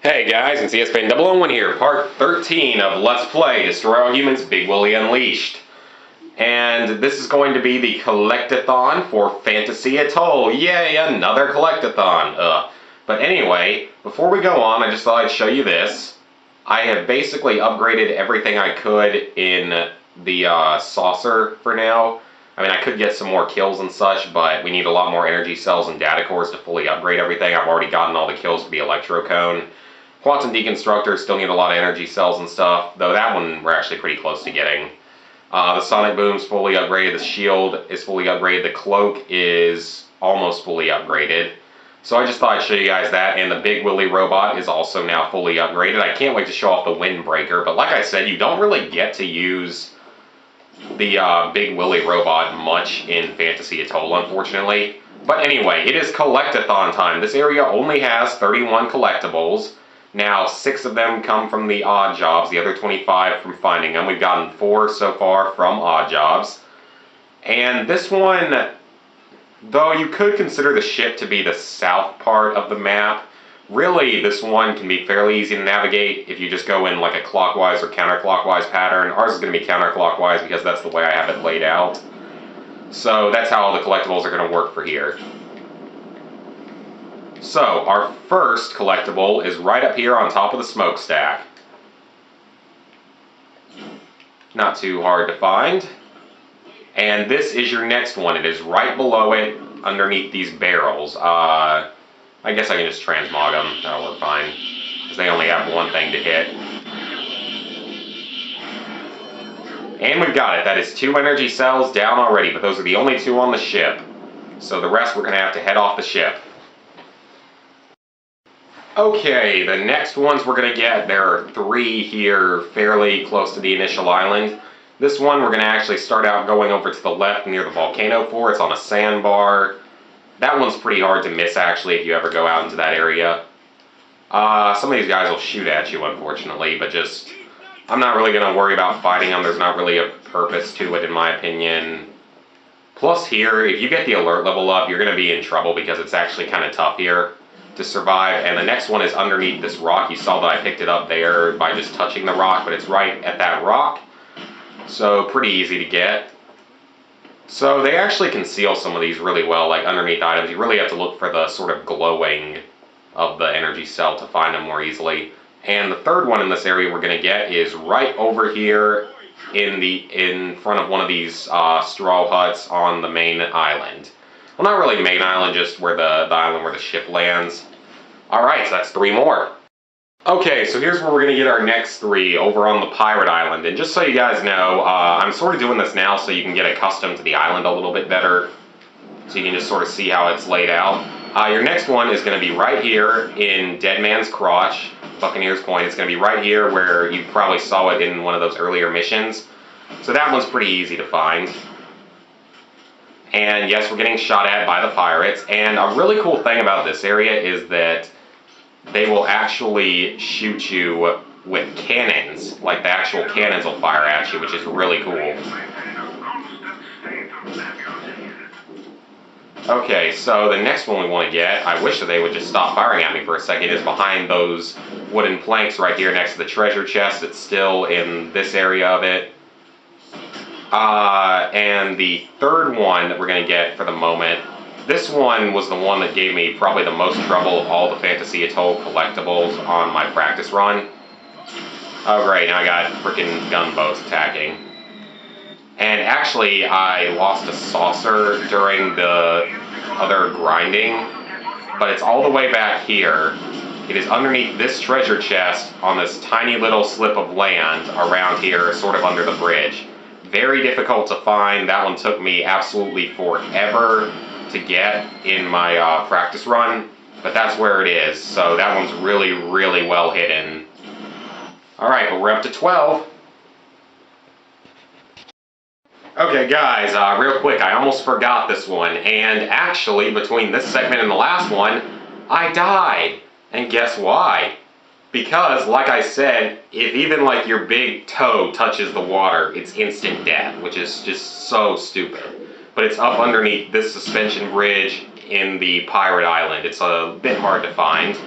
Hey guys, it's ESPN001 here, part 13 of Let's Play Destroy All Humans Big Willy Unleashed. And this is going to be the collectathon for Fantasy Atoll. Yay, another collectathon. But anyway, before we go on, I just thought I'd show you this. I have basically upgraded everything I could in the saucer for now. I mean, I could get some more kills and such, but we need a lot more energy cells and data cores to fully upgrade everything. I've already gotten all the kills for the electro cone. Quantum Deconstructor still need a lot of energy cells and stuff, though that one we're actually pretty close to getting. The Sonic Boom's fully upgraded, the shield is fully upgraded, the cloak is almost fully upgraded. So I just thought I'd show you guys that, and the Big Willy robot is also now fully upgraded. I can't wait to show off the Windbreaker, but like I said, you don't really get to use the Big Willy robot much in Fantasy Atoll, unfortunately. But anyway, it is collectathon time. This area only has 31 collectibles. Now, 6 of them come from the odd jobs, the other 25 from finding them. We've gotten 4 so far from odd jobs. And this one, though you could consider the ship to be the south part of the map, really this one can be fairly easy to navigate if you just go in like a clockwise or counterclockwise pattern. Ours is going to be counterclockwise because that's the way I have it laid out. So that's how all the collectibles are going to work for here. So, our first collectible is right up here on top of the smokestack. Not too hard to find. And this is your next one. It is right below it, underneath these barrels. I guess I can just transmog them. That'll work fine, because they only have one thing to hit. And we've got it. That is 2 energy cells down already, but those are the only 2 on the ship. So the rest we're going to have to head off the ship. Okay, the next ones we're going to get, there are 3 here fairly close to the initial island. This one we're going to actually start out going over to the left near the volcano for. It's on a sandbar. That one's pretty hard to miss actually if you ever go out into that area. Some of these guys will shoot at you unfortunately, but just, I'm not really going to worry about fighting them. There's not really a purpose to it in my opinion. Plus here, if you get the alert level up, you're going to be in trouble because it's actually kind of tough here to survive. And the next one is underneath this rock. You saw that I picked it up there by just touching the rock, but it's right at that rock. So pretty easy to get. So they actually conceal some of these really well, like underneath items. You really have to look for the sort of glowing of the energy cell to find them more easily. And the third one in this area we're going to get is right over here in front of one of these straw huts on the main island. Well, not really main island, just where the island where the ship lands. Alright, so that's 3 more. Okay, so here's where we're going to get our next 3, over on the pirate island. And just so you guys know, I'm sort of doing this now so you can get accustomed to the island a little bit better. So you can just sort of see how it's laid out. Your next one is going to be right here in Dead Man's Crotch, Buccaneer's Point. It's going to be right here where you probably saw it in one of those earlier missions. So that one's pretty easy to find. And yes, we're getting shot at by the pirates. And a really cool thing about this area is that they will actually shoot you with cannons. Like the actual cannons will fire at you, which is really cool. Okay, so the next one we want to get, I wish that they would just stop firing at me for a second, is behind those wooden planks right here next to the treasure chest. It's still in this area of it. And the third one that we're going to get for the moment, this one was the one that gave me probably the most trouble of all the Fantasy Atoll collectibles on my practice run. Oh great, now I got freaking gunboats attacking. And actually, I lost a saucer during the other grinding, but it's all the way back here. It is underneath this treasure chest on this tiny little slip of land around here, sort of under the bridge. Very difficult to find. That one took me absolutely forever to get in my practice run, but that's where it is. So that one's really, really well hidden. Alright, but we're up to 12. Okay guys, real quick, I almost forgot this one, and actually between this segment and the last one, I died. And guess why? Because, like I said, if even like your big toe touches the water, it's instant death, which is just so stupid. But it's up underneath this suspension bridge in the pirate island. It's a bit hard to find.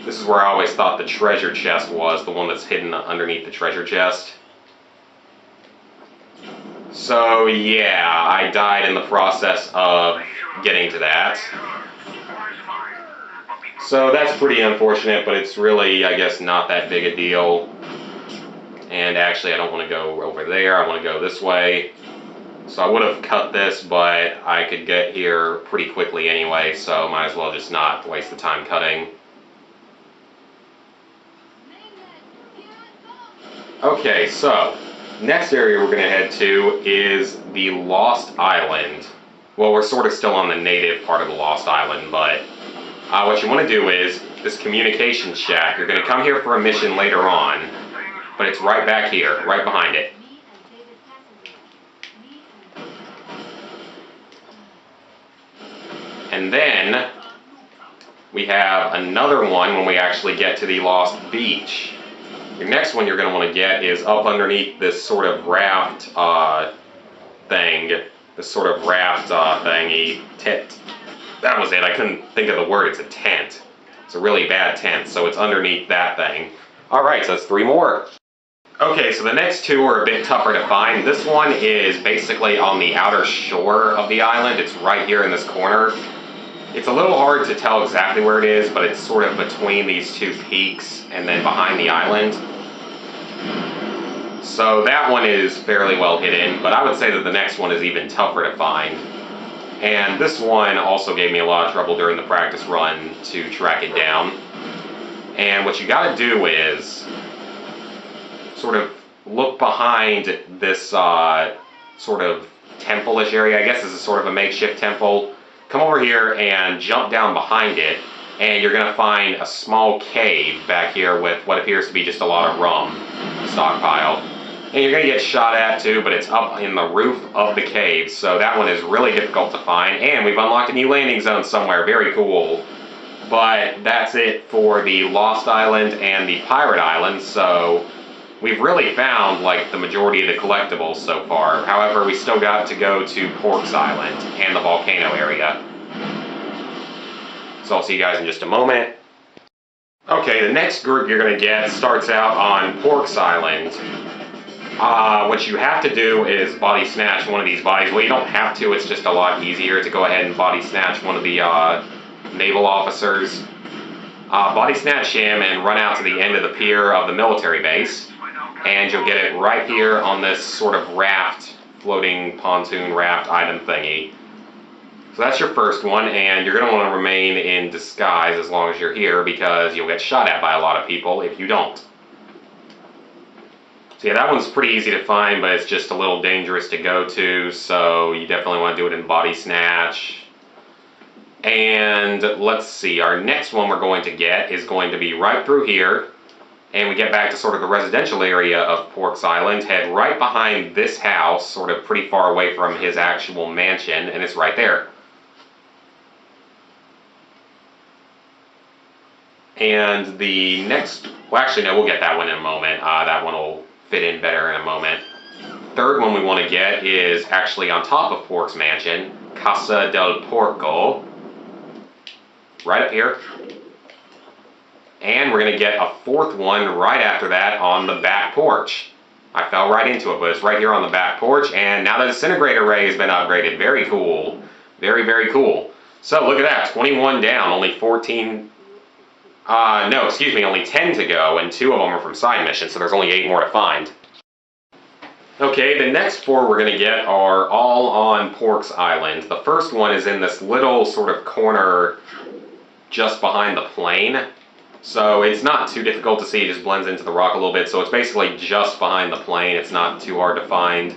This is where I always thought the treasure chest was, the one that's hidden underneath the treasure chest. So yeah, I died in the process of getting to that. So that's pretty unfortunate, but it's really, I guess, not that big a deal. And actually, I don't want to go over there, I want to go this way. So I would have cut this, but I could get here pretty quickly anyway, so might as well just not waste the time cutting. Okay, so next area we're going to head to is the Lost Island. Well, we're sort of still on the native part of the Lost Island, but what you want to do is this communication shack. You're going to come here for a mission later on, but it's right back here, right behind it. And then we have another one when we actually get to the Lost Beach. The next one you're going to want to get is up underneath this sort of raft thing. This sort of raft thingy. Tent. That was it. I couldn't think of the word. It's a tent. It's a really bad tent, so it's underneath that thing. Alright, so that's 3 more. Okay, so the next 2 are a bit tougher to find. This one is basically on the outer shore of the island. It's right here in this corner. It's a little hard to tell exactly where it is, but it's sort of between these 2 peaks and then behind the island. So that one is fairly well hidden, but I would say that the next one is even tougher to find. And this one also gave me a lot of trouble during the practice run to track it down. And what you gotta do is sort of look behind this sort of temple-ish area. I guess this is sort of a makeshift temple. Come over here and jump down behind it, and you're going to find a small cave back here with what appears to be just a lot of rum stockpile. And you're going to get shot at too, but it's up in the roof of the cave, so that one is really difficult to find. And we've unlocked a new landing zone somewhere, very cool. But that's it for the Lost Island and the Pirate Island, so we've really found like the majority of the collectibles so far. However, we still got to go to Pork's Island and the volcano area. So I'll see you guys in just a moment. Okay, the next group you're going to get starts out on Pork's Island. What you have to do is body snatch one of these bodies. Well, you don't have to, it's just a lot easier to go ahead and body snatch one of the naval officers. Body snatch him and run out to the end of the pier of the military base. And you'll get it right here on this sort of raft, floating pontoon raft item thingy. So that's your first one, and you're going to want to remain in disguise as long as you're here, because you'll get shot at by a lot of people if you don't. So yeah, that one's pretty easy to find, but it's just a little dangerous to go to, so you definitely want to do it in body snatch. And let's see, our next one we're going to get is going to be right through here. And we get back to sort of the residential area of Pork's Island, head right behind this house, sort of pretty far away from his actual mansion, and it's right there. And the next, well actually no, we'll get that one in a moment. That one will fit in better in a moment. Third one we want to get is actually on top of Pork's mansion, Casa del Porco. Right up here. And we're going to get a 4th one right after that on the back porch. I fell right into it, but it's right here on the back porch, and now the disintegrator ray has been upgraded. Very cool. Very, very cool. So look at that, 21 down, only 14... no, excuse me, only 10 to go, and 2 of them are from side missions, so there's only 8 more to find. Okay, the next 4 we're going to get are all on Pork's Island. The first one is in this little sort of corner just behind the plane. So it's not too difficult to see, it just blends into the rock a little bit. So it's basically just behind the plane, it's not too hard to find.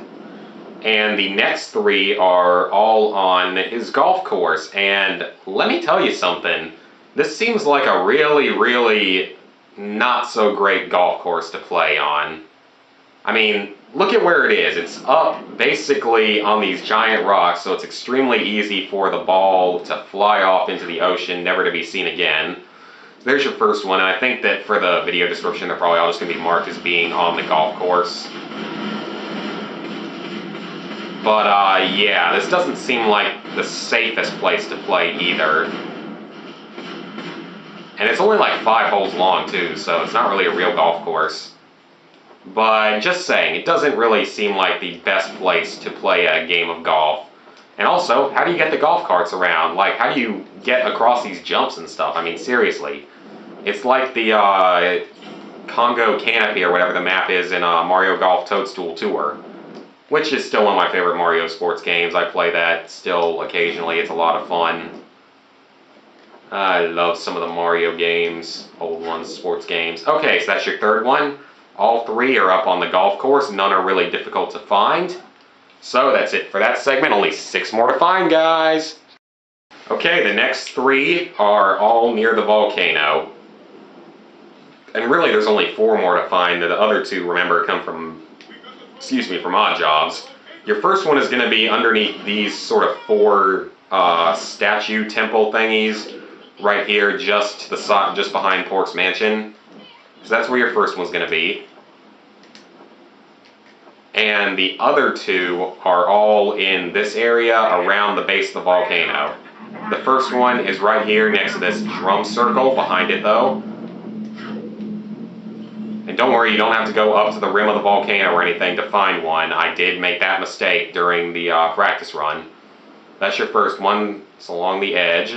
And the next 3 are all on his golf course. And let me tell you something, this seems like a really, really not so great golf course to play on. I mean, look at where it is. It's up basically on these giant rocks, so it's extremely easy for the ball to fly off into the ocean, never to be seen again. So there's your first one, and I think that for the video description, they're probably all just going to be marked as being on the golf course. But yeah, this doesn't seem like the safest place to play either. And it's only like 5 holes long too, so it's not really a real golf course. But just saying, it doesn't really seem like the best place to play a game of golf. And also, how do you get the golf carts around? Like, how do you get across these jumps and stuff? I mean, seriously. It's like the Congo Canopy or whatever the map is in Mario Golf Toadstool Tour, which is still one of my favorite Mario sports games. I play that still occasionally. It's a lot of fun. I love some of the Mario games, old ones, sports games. Okay, so that's your third one. All 3 are up on the golf course. None are really difficult to find. So that's it for that segment. Only 6 more to find, guys. Okay, the next 3 are all near the volcano. And really, there's only 4 more to find. The other 2, remember, come from, from odd jobs. Your first one is going to be underneath these sort of 4 statue temple thingies right here, just to the side, just behind Pork's mansion. So that's where your first one's going to be. And the other 2 are all in this area around the base of the volcano. The first one is right here next to this drum circle, behind it though. And don't worry, you don't have to go up to the rim of the volcano or anything to find one. I did make that mistake during the practice run. That's your first one. It's along the edge.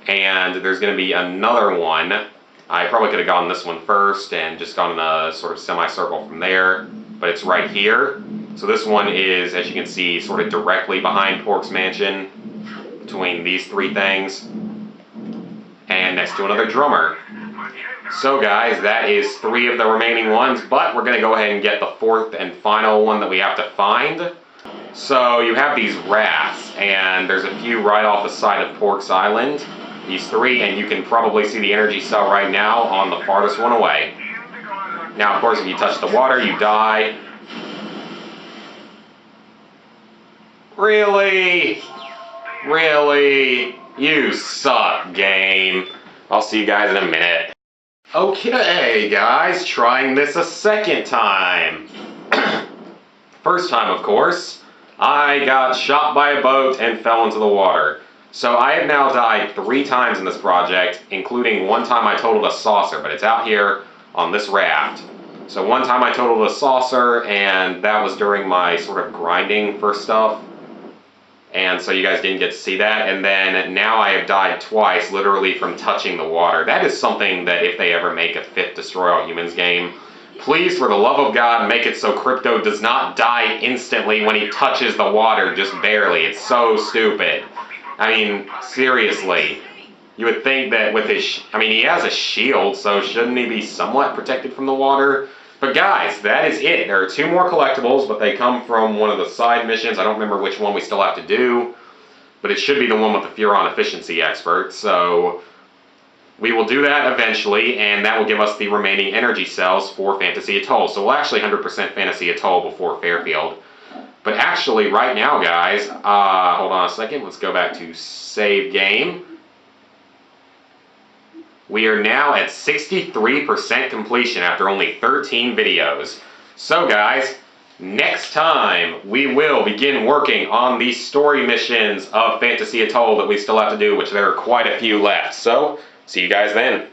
And there's going to be another one. I probably could have gone this one first and just gone in a sort of semicircle from there. But it's right here. So this one is, as you can see, sort of directly behind Pork's mansion, between these 3 things, and next to another drummer. So guys, that is 3 of the remaining ones, but we're going to go ahead and get the 4th and final one that we have to find. So you have these rafts, and there's a few right off the side of Pork's Island. These 3, and you can probably see the energy cell right now on the farthest one away. Now, of course, if you touch the water, you die. Really? Really? You suck, game. I'll see you guys in a minute. Okay, guys, trying this a second time. First time, of course, I got shot by a boat and fell into the water. So I have now died 3 times in this project, including one time I totaled a saucer, but it's out here on this raft. So one time I totaled a saucer, and that was during my sort of grinding for stuff. And so you guys didn't get to see that. And then now I have died twice, literally from touching the water. That is something that if they ever make a 5th Destroy All Humans game, please, for the love of God, make it so Crypto does not die instantly when he touches the water, just barely. It's so stupid. I mean, seriously. You would think that with his, he has a shield, so shouldn't he be somewhat protected from the water? But guys, that is it. There are 2 more collectibles, but they come from one of the side missions. I don't remember which one we still have to do, but it should be the one with the Furon Efficiency Expert. So we will do that eventually, and that will give us the remaining energy cells for Fantasy Atoll. So we'll actually 100% Fantasy Atoll before Fairfield. But actually, right now, guys, hold on a second. Let's go back to Save Game. We are now at 63% completion after only 13 videos. So guys, next time we will begin working on the story missions of Fantasy Atoll that we still have to do, which there are quite a few left. So, see you guys then.